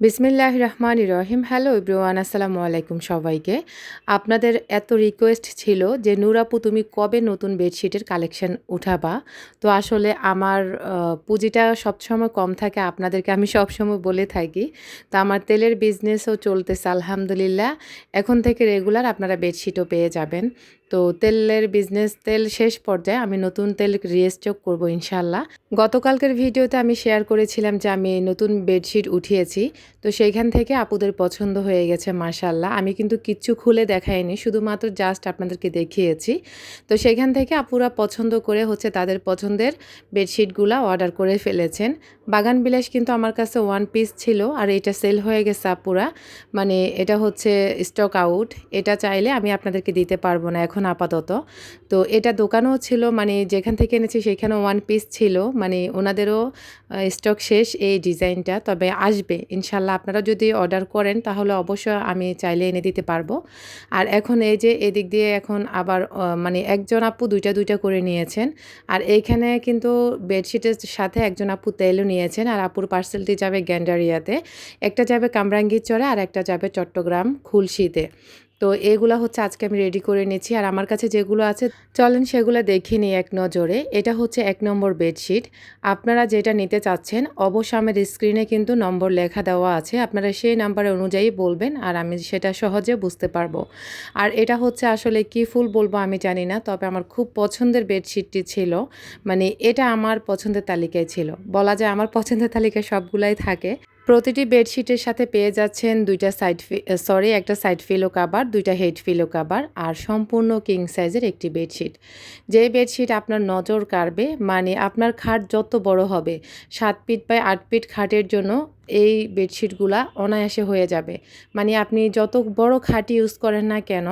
বিসমিল্লাহির রহমানির রহিম। Hello everyone, আসসালামু আলাইকুম সবাইকে। আপনাদের এত রিকোয়েস্ট ছিল যে নূর আপু তুমি কবে নতুন বেডশিটের কালেকশন উঠাবা। তো আসলে আমার পুঁজিটা সবসময় কম থাকে, আপনাদেরকে আমি সবসময় বলে থাকি। তো আমার তেলের বিজনেসও চলতেছে আলহামদুলিল্লাহ। এখন থেকে রেগুলার আপনারা বেডশিটও পেয়ে যাবেন। তো তেলের বিজনেস তেল শেষ পর্যায়ে আমি নতুন তেল রিস্টক করব ইনশাল্লাহ। গতকালকের ভিডিওতে আমি শেয়ার করেছিলাম যে আমি নতুন বেডশিট উঠিয়েছি। তো সেইখান থেকে আপুদের পছন্দ হয়ে গেছে মাশাআল্লাহ। আমি কিন্তু কিচ্ছু খুলে দেখাইনি, শুধুমাত্র জাস্ট আপনাদেরকে দেখিয়েছি। তো সেখান থেকে আপুরা পছন্দ করে তাদের পছন্দের বেডশিটগুলা অর্ডার করে ফেলেছেন। বাগান বিলাস কিন্তু আমার কাছে ওয়ান পিস ছিল, আর এটা সেল হয়ে গেছে আপুরা। মানে এটা স্টক আউট। এটা চাইলে আমি আপনাদেরকে দিতে পারবো না এখন আপাতত। তো এটা দোকানেও ছিল, মানে যেখান থেকে এনেছি সেখানেও ওয়ান পিস ছিল, মানে ওনাদেরও স্টক শেষ এই ডিজাইনটা। তবে আসবে ইনশাল্লাহ, আপনারা যদি অর্ডার করেন তাহলে অবশ্যই আমি চাইলে এনে দিতে পারবো। আর এখন এই যে এদিক দিয়ে এখন আবার মানে একজন আপু দুইটা দুইটা করে নিয়েছেন। আর এইখানে কিন্তু বেডশিটের সাথে একজন আপু তেলও নিয়েছেন। আর আপুর পার্সেলটি যাবে গ্যান্ডারিয়াতে, একটা যাবে কামরাঙ্গীরচরে আর একটা যাবে চট্টগ্রাম খুলশিতে। তো এগুলা আজকে আমি রেডি করে নিচ্ছি। আর আমার কাছে যেগুলো আছে চলেন সেগুলো দেখে নিই এক নজরে। এটা হচ্ছে 1 নম্বর বেডশিট। আপনারা যেটা নিতে চাচ্ছেন অবশ্যই আমার স্ক্রিনে কিন্তু নম্বর লেখা দেওয়া আছে, আপনারা সেই নাম্বার অনুযায়ী বলবেন আর আমি সেটা সহজে বুঝতে পারবো। আর এটা আসলে কি ফুল বলবো আমি জানি না, তবে আমার খুব পছন্দের বেডশিটটি ছিল। মানে এটা আমার পছন্দের তালিকায় ছিল, বলা যায় আমার পছন্দের তালিকায় সবগুলাই থাকে। প্রতিটি বেডশিটের সাথে পেয়ে যাচ্ছেন একটা সাইড পিলো কাভার, 2টা হেড পিলো কাভার আর সম্পূর্ণ কিং সাইজের একটি বেডশিট। যে বেডশিট আপনার নজর কাড়বে, মানে আপনার খাট যত বড় হবে, 7 ফিট বাই 8 ফিট খাটের জন্য এই বেডশিটগুলা অনায়াসে হয়ে যাবে। মানে আপনি যত বড় খাট ইউজ করেন না কেন,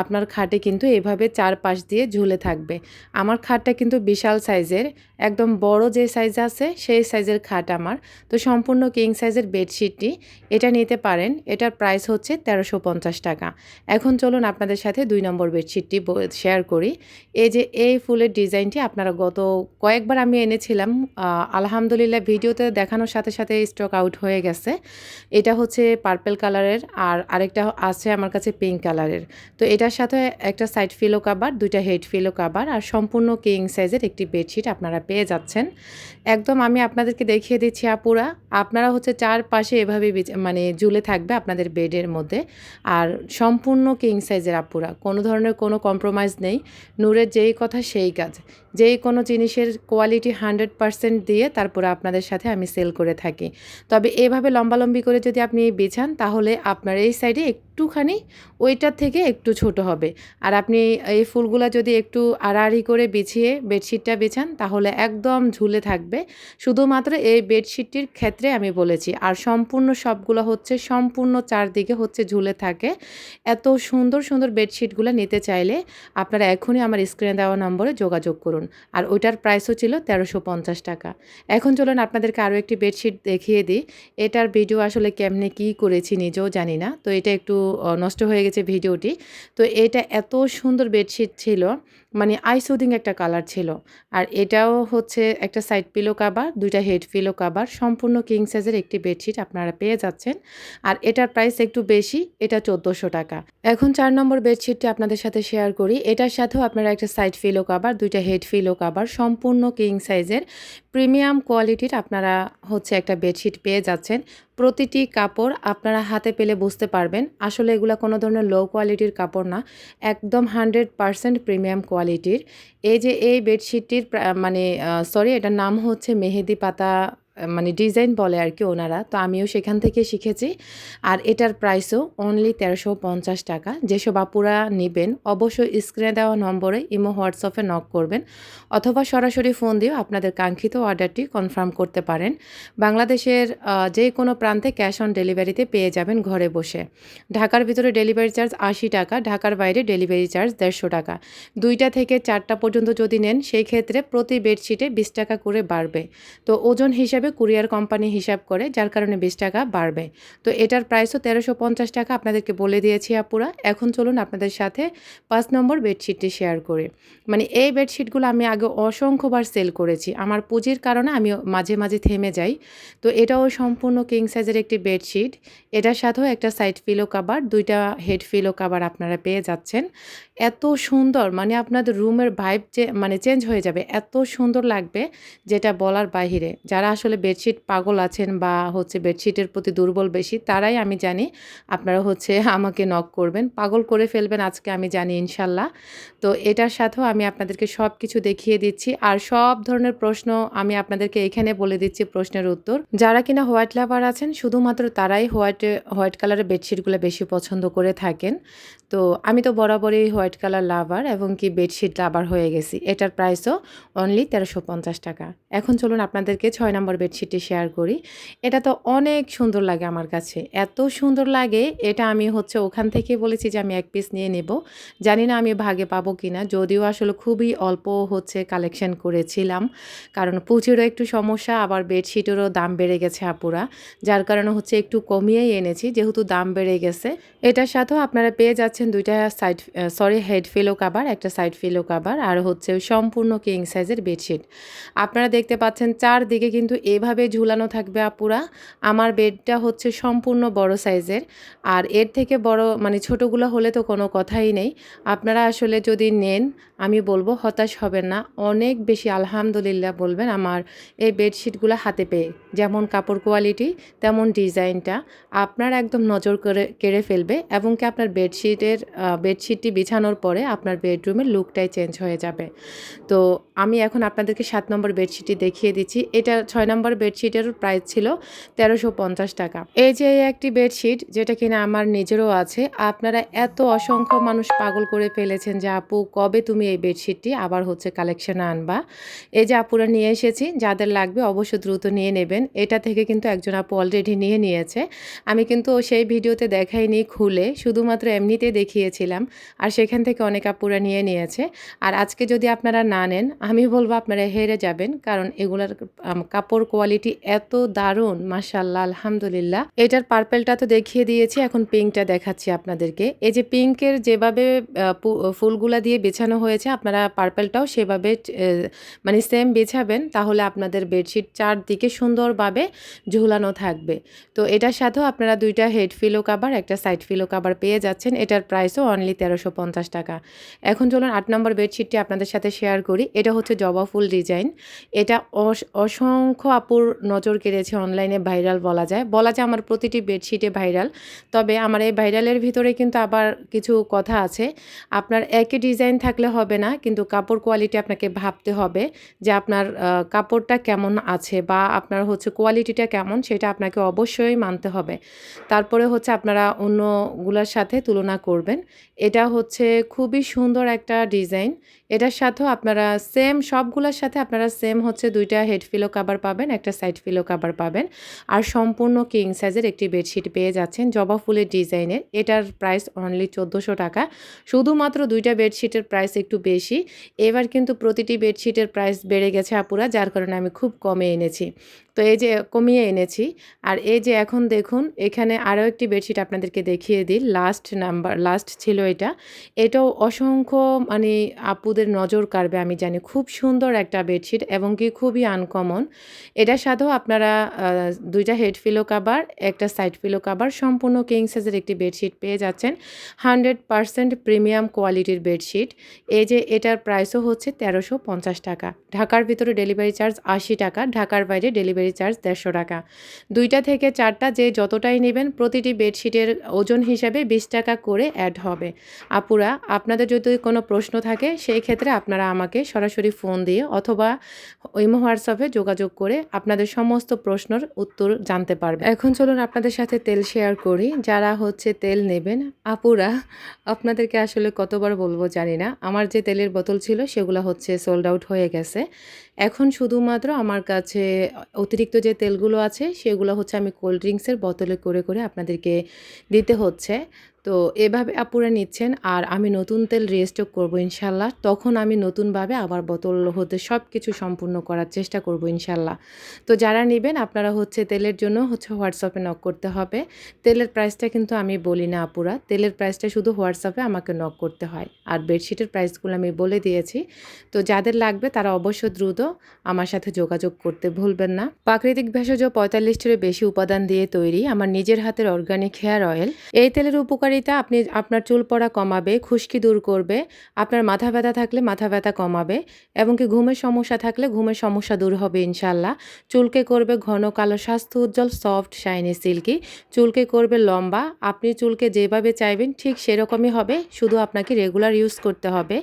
আপনার খাটে কিন্তু এভাবে চারপাশ দিয়ে ঝুলে থাকবে। আমার খাটটা কিন্তু বিশাল সাইজের, একদম বড় যে সাইজ আছে সেই সাইজের খাট আমার। তো সম্পূর্ণ কিং সাইজের বেডশিটটি এটা নিতে পারেন। এটার প্রাইস হচ্ছে 1350 টাকা। এখন চলুন আপনাদের সাথে 2 নম্বর বেডশিটটি শেয়ার করি। এই যে এই ফুলের ডিজাইনটি আপনারা গত কয়েকবার আমি এনেছিলাম, আলহামদুলিল্লাহ ভিডিওতে দেখানোর সাথে সাথে স্টক আউট হয়ে গেছে। এটা পার্পল কালারের আর আরেকটা আছে আমার কাছে পিঙ্ক কালারের। তো এটার সাথে একটা সাইড ফিলো কাভার, 2টা হেড ফিলো কাভার আর সম্পূর্ণ কিং সাইজের একটি বেডশিট আপনারা পেয়ে যাচ্ছেন। একদম আমি আপনাদেরকে দেখিয়ে দিচ্ছি আপুরা, আপনারা চারপাশে এভাবে মানে ঝুলে থাকবে আপনাদের বেডের মধ্যে। আর সম্পূর্ণ কিং সাইজের আপুরা, কোনো ধরনের কোনো কম্প্রোমাইজ নেই। নূরের যেই কথা সেই কাজ, যেই কোনো জিনিসের কোয়ালিটি 100% দিয়ে তারপরে আপনাদের সাথে আমি সেল করে থাকি। তবে এভাবে লম্বালম্বি করে যদি আপনি বিছান তাহলে আপনার এই সাইডে একটুখানি ওইটার থেকে একটু ছোট হবে। আর আপনি এই ফুলগুলা যদি একটু আড়াআড়ি করে বিছিয়ে বেডশিটটা বিছান তাহলে একদম ঝুলে থাকবে। শুধুমাত্র এই বেডশিটটির ক্ষেত্রে আমি বলেছি, আর সম্পূর্ণ সবগুলো সম্পূর্ণ চারদিকে ঝুলে থাকে। এত সুন্দর সুন্দর বেডশিটগুলো নিতে চাইলে আপনারা এখনই আমার স্ক্রিনে দেওয়া নম্বরে যোগাযোগ করুন। আর ওইটার প্রাইসও ছিল 1350 টাকা। এখন চলুন আপনাদেরকে আরও একটি বেডশিট দেখিয়ে দিই। এটার ভিডিও আসলে কেমনে কী করেছি নিজেও জানি না, তো এটা একটু নষ্ট হয়ে গেছে ভিডিওটি। তো এটা এত সুন্দর বেডশিট ছিল, মানে আই সুদিং একটা কালার ছিল। আর এটাও একটা সাইড পিলো কাভার, 2টা হেড পিলো কাভার, সম্পূর্ণ কিং সাইজের একটি বেডশিট আপনারা পেয়ে যাচ্ছেন। আর এটার প্রাইস একটু বেশি, এটা 1400 টাকা। এখন 4 নম্বর বেডশিটটি আপনাদের সাথে শেয়ার করি। এটার সাথেও আপনারা একটা সাইড পিলো কাভার, 2টা হেড পিলো কাভার, সম্পূর্ণ কিং সাইজের প্রিমিয়াম কোয়ালিটির আপনারা একটা বেডশিট পেয়ে যাচ্ছেন। প্রতিটি কাপড় আপনারা হাতে পেলে বুঝতে পারবেন আসলে এগুলা কোনো ধরনের লো কোয়ালিটির কাপড় না, একদম 100% প্রিমিয়াম কোয়ালিটির। এই যে এই বেডশিটটির এটার নাম মেহেদি পাতা, মানে ডিজাইন বলে আর কি ওনারা, তো আমিও সেখান থেকে শিখেছি। আর এটার প্রাইসও অনলি 1350 টাকা। যেসব আপুরা নেবেন অবশ্যই স্ক্রিনে দেওয়া নম্বরে ইমো হোয়াটসঅ্যাপে নক করবেন, অথবা সরাসরি ফোন দিয়েও আপনাদের কাঙ্ক্ষিত অর্ডারটি কনফার্ম করতে পারেন। বাংলাদেশের যে কোনো প্রান্তে ক্যাশ অন ডেলিভারিতে পেয়ে যাবেন ঘরে বসে। ঢাকার ভিতরে ডেলিভারি চার্জ 80 টাকা, ঢাকার বাইরে ডেলিভারি চার্জ 150 টাকা। 2টা থেকে 4টা পর্যন্ত যদি নেন সেই ক্ষেত্রে প্রতি বেডশিটে 20 টাকা করে বাড়বে। তো ওজন হিসাবে হিসাবে কুরিয়ার কোম্পানি হিসাব করে, যার কারণে 20 টাকা বাড়বে। তো এটার প্রাইসও 1350 টাকা আপনাদেরকে বলে দিয়েছি আপুরা। এখন চলুন আপনাদের সাথে 5 নম্বর বেডশিটটি শেয়ার করি। মানে এই বেডশিটগুলো আমি আগে অসংখ্যবার সেল করেছি। আমার পুঁজির কারণে আমি মাঝে, মাঝে থেমে যাই। তো এটাও সম্পূর্ণ কিং সাইজের একটি বেডশিট। এটার সাথেও একটা সাইড পিলো কভার, 2টা হেড পিলো কভার আপনারা পেয়ে যাচ্ছেন। এত সুন্দর, মানে আপনাদের রুমের ভাইব মানে চেঞ্জ হয়ে যাবে। এত সুন্দর লাগবে যেটা বলার বাহিরে। যারা আসলে বেডশিট পাগল আছেন বা হচ্ছে বেডশিটের প্রতি দুর্বল বেশি, তারাই আমি জানি আপনারা হচ্ছে আমাকে নক করবেন। পাগল করে ফেলবেন আজকে, আমি জানি ইনশাল্লাহ। তো এটার সাথেও আমি আপনাদেরকে সব কিছু দেখিয়ে দিচ্ছি। আর সব ধরনের প্রশ্ন আমি আপনাদেরকে এখানে বলে দিচ্ছি প্রশ্নের উত্তর। যারা কিনা হোয়াইট লাভার আছেন, শুধুমাত্র তারাই হোয়াইট কালারের বেডশিটগুলো বেশি পছন্দ করে থাকেন। তো আমি তো বরাবরই হোয়াইট কালার লাভার এবং কি বেডশিট লাভার হয়ে গেছি। এটার প্রাইসও অনলি 1350 টাকা। এখন চলুন আপনাদেরকে 6 নম্বর বেডশিটটি শেয়ার করি। এটা তো অনেক সুন্দর লাগে আমার কাছে। এত সুন্দর লাগে, এটা আমি হচ্ছে ওখান থেকে বলেছি যে আমি 1 পিস নিয়ে নেব। জানি না আমি ভাগে পাবো কিনা, যদিও আসলে খুবই অল্প হচ্ছে কালেকশন করেছিলাম। কারণ পুঁজিরও একটু সমস্যা, আবার বেডশিটেরও দাম বেড়ে গেছে আপুরা। যার কারণে হচ্ছে একটু কমিয়েই এনেছি, যেহেতু দাম বেড়ে গেছে। এটার সাথেও আপনারা পেয়ে যাচ্ছেন 2টা হেড পিলো কভার, একটা সাইড পিলো কভার, আর হচ্ছে সম্পূর্ণ কিং সাইজের বেডশিট। আপনারা দেখতে পাচ্ছেন চারদিকে কিন্তু এভাবে ঝুলানো থাকবে আপুরা। আমার বেডটা হচ্ছে সম্পূর্ণ বড় সাইজের, আর এর থেকে বড় মানে ছোটোগুলো হলে তো কোনো কথাই নেই। আপনারা আসলে যদি নেন, আমি বলবো হতাশ হবেন না, অনেক বেশি আলহামদুলিল্লাহ বলবেন আমার এই বেডশিটগুলো হাতে পেয়ে। যেমন কাপড় কোয়ালিটি, তেমন ডিজাইনটা আপনার একদম নজর কেড়ে ফেলবে, এবং কি আপনার বেডশিটটি বিছানোর পরে আপনার বেডরুমের লুকটাই চেঞ্জ হয়ে যাবে। তো আমি এখন আপনাদেরকে 7 নম্বর বেডশিটটি দেখিয়ে দিচ্ছি। এটা 6 নম্বর বেডশিটের প্রাইস ছিল 1350 টাকা। এই যে একটি বেডশিট, যেটা কিনা আমার নিজেরও আছে। আপনারা এত অসংখ্য মানুষ পাগল করে ফেলেছেন যে আপু কবে তুমি এই বেডশিটটি আবার হচ্ছে কালেকশনে আনবা। এই যে আপুরা নিয়ে এসেছি, যাদের লাগবে অবশ্যই দ্রুত নিয়ে নেবেন। এটা থেকে কিন্তু একজন আপু অলরেডি নিয়ে নিয়েছে। আমি কিন্তু সেই ভিডিওতে দেখাইনি খুলে, শুধুমাত্র এমনিতে দেখিয়েছিলাম, আর সেখান থেকে অনেক আপুরা নিয়ে নিয়েছে। আর আজকে যদি আপনারা না নেন, আমি বলবো আপনারা হেরে যাবেন, কারণ এগুলার কাপড় কোয়ালিটি এত দারুণ, মাশাআল্লাহ আলহামদুলিল্লাহ। এটার পার্পেলটা তো দেখিয়ে দিয়েছি, এখন পিঙ্কটা দেখাচ্ছি আপনাদেরকে। এই যে পিঙ্কের যেভাবে ফুলগুলা দিয়ে বিছানো হয়েছে, আপনারা পার্পেলটাও সেভাবে মানে সেম বিছাবেন, তাহলে আপনাদের বেডশিট চারদিকে সুন্দরভাবে ঝুলানো থাকবে। তো এটার সাথেও আপনারা 2টা হেড পিলো কভার, একটা সাইড পিলো কভার পেয়ে যাচ্ছেন। এটার প্রাইসও অনলি 1350 টাকা। এখন চলুন 8 নম্বর বেডশিটটি আপনাদের সাথে শেয়ার করি। এটা হচ্ছে জবা ফুল ডিজাইন। এটা অসংখ্য আপুর নজর কেড়েছে, অনলাইনে ভাইরাল বলা যায়। আমার প্রতিটি বেডশিটে ভাইরাল। তবে আমার এই ভাইরালের ভিতরে কিন্তু আবার কিছু কথা আছে। আপনার একই ডিজাইন থাকলে হবে না, কিন্তু কাপড় কোয়ালিটি আপনাকে ভাবতে হবে যে আপনার কাপড়টা কেমন আছে বা আপনার হচ্ছে কোয়ালিটিটা কেমন, সেটা আপনাকে অবশ্যই মানতে হবে। তারপরে হচ্ছে আপনারা অন্যগুলোর সাথে তুলনা করবেন। এটা হচ্ছে খুবই সুন্দর একটা ডিজাইন। এটার সাথেও আপনারা সবগুলোর সাথে আপনারা হচ্ছে 2টা হেড পিলো কভার পাবেন, একটা সাইড পিলো কভার পাবেন, আর সম্পূর্ণ কিং সাইজের একটি বেডশিট পেয়ে যাচ্ছেন জবা ফুলের ডিজাইনের। এটার প্রাইস অনলি 1400 টাকা। শুধুমাত্র 2টা বেডশিটের প্রাইস একটু বেশি। এবার কিন্তু প্রতিটি বেডশিটের প্রাইস বেড়ে গেছে আপুরা, যার কারণে আমি খুব কমে এনেছি। তো এই যে কমিয়ে এনেছি। আর এই যে এখন দেখুন, এখানে আরও একটি বেডশিট আপনাদেরকে দেখিয়ে দিই। লাস্ট ছিল এটা। এটাও অসংখ্য মানে আপুদের নজর কাড়বে আমি জানি। খুব সুন্দর একটা বেডশিট, এবং কি খুবই আনকমন। এটার সাথেও আপনারা 2টা হেড পিলো কভার, একটা সাইড পিলো কভার, সম্পূর্ণ কিং সাইজের একটি বেডশিট পেয়ে যাচ্ছেন। 100% প্রিমিয়াম কোয়ালিটির বেডশিট। এই যে এটার প্রাইসও হচ্ছে 1350 টাকা। ঢাকার ভিতরে ডেলিভারি চার্জ 80 টাকা, ঢাকার বাইরে ডেলিভারি চার্জ 150 টাকা। 2টা থেকে 4টা যে যতটাই নেবেন, প্রতিটি বেডশিটের ওজন হিসাবে 20 টাকা করে অ্যাড হবে। আপুরা, আপনাদের যদি কোনো প্রশ্ন থাকে, সেই ক্ষেত্রে আপনারা আমাকে সরাসরি ফোন দিয়ে অথবা ইমো হোয়াটসঅ্যাপে যোগাযোগ করে আপনাদের সমস্ত প্রশ্নের উত্তর জানতে পারবেন। এখন চলুন আপনাদের সাথে তেল শেয়ার করি। যারা হচ্ছে তেল নেবেন, আপুরা আপনাদেরকে আসলে কতবার বলবো জানি না, আমার যে তেলের বোতল ছিল সেগুলো হচ্ছে সোল্ড আউট হয়ে গেছে। এখন শুধুমাত্র আমার কাছে অতিরিক্ত যে তেলগুলো আছে, সেগুলো হচ্ছে আমি কোল্ড ড্রিঙ্কসের বোতলে করে আপনাদেরকে দিতে হচ্ছে। তো এভাবে আপুরা নিচ্ছেন আর আমি নতুন তেল রিস্টক করব ইনশাল্লাহ। তখন আমি নতুনভাবে আবার বোতল হতে সব কিছু সম্পূর্ণ করার চেষ্টা করব ইনশাল্লাহ। তো যারা নিবেন আপনারা হচ্ছে তেলের জন্য হচ্ছে হোয়াটসঅ্যাপে নক করতে হবে। তেলের প্রাইসটা কিন্তু আমি বলি না আপুরা, তেলের প্রাইসটা শুধু হোয়াটসঅ্যাপে আমাকে নক করতে হয়। আর বেডশিটের প্রাইসগুলো আমি বলে দিয়েছি। তো যাদের লাগবে তারা অবশ্য দ্রুত আমার সাথে যোগাযোগ করতে ভুলবেন না। প্রাকৃতিক ভেষজ ৪৫-টিরও বেশি উপাদান দিয়ে তৈরি আমার নিজের হাতের অর্গানিক হেয়ার অয়েল। এই তেলের উপকারিতা আপনার চুল পড়া কমাবে, খুশকি দূর করবে, আপনার মাথা ব্যথা থাকলে মাথা ব্যথা কমাবে এবং কি ঘুমের সমস্যা থাকলে ঘুমের সমস্যা দূর হবে ইনশাল্লাহ। চুলকে করবে ঘন কালো, স্বাস্থ্য উজ্জ্বল, সফট, শাইনি, সিল্কি। চুলকে করবে লম্বা। আপনি চুলকে যেভাবে চাইবেন ঠিক সেরকমই হবে, শুধু আপনাকে রেগুলার ইউজ করতে হবে।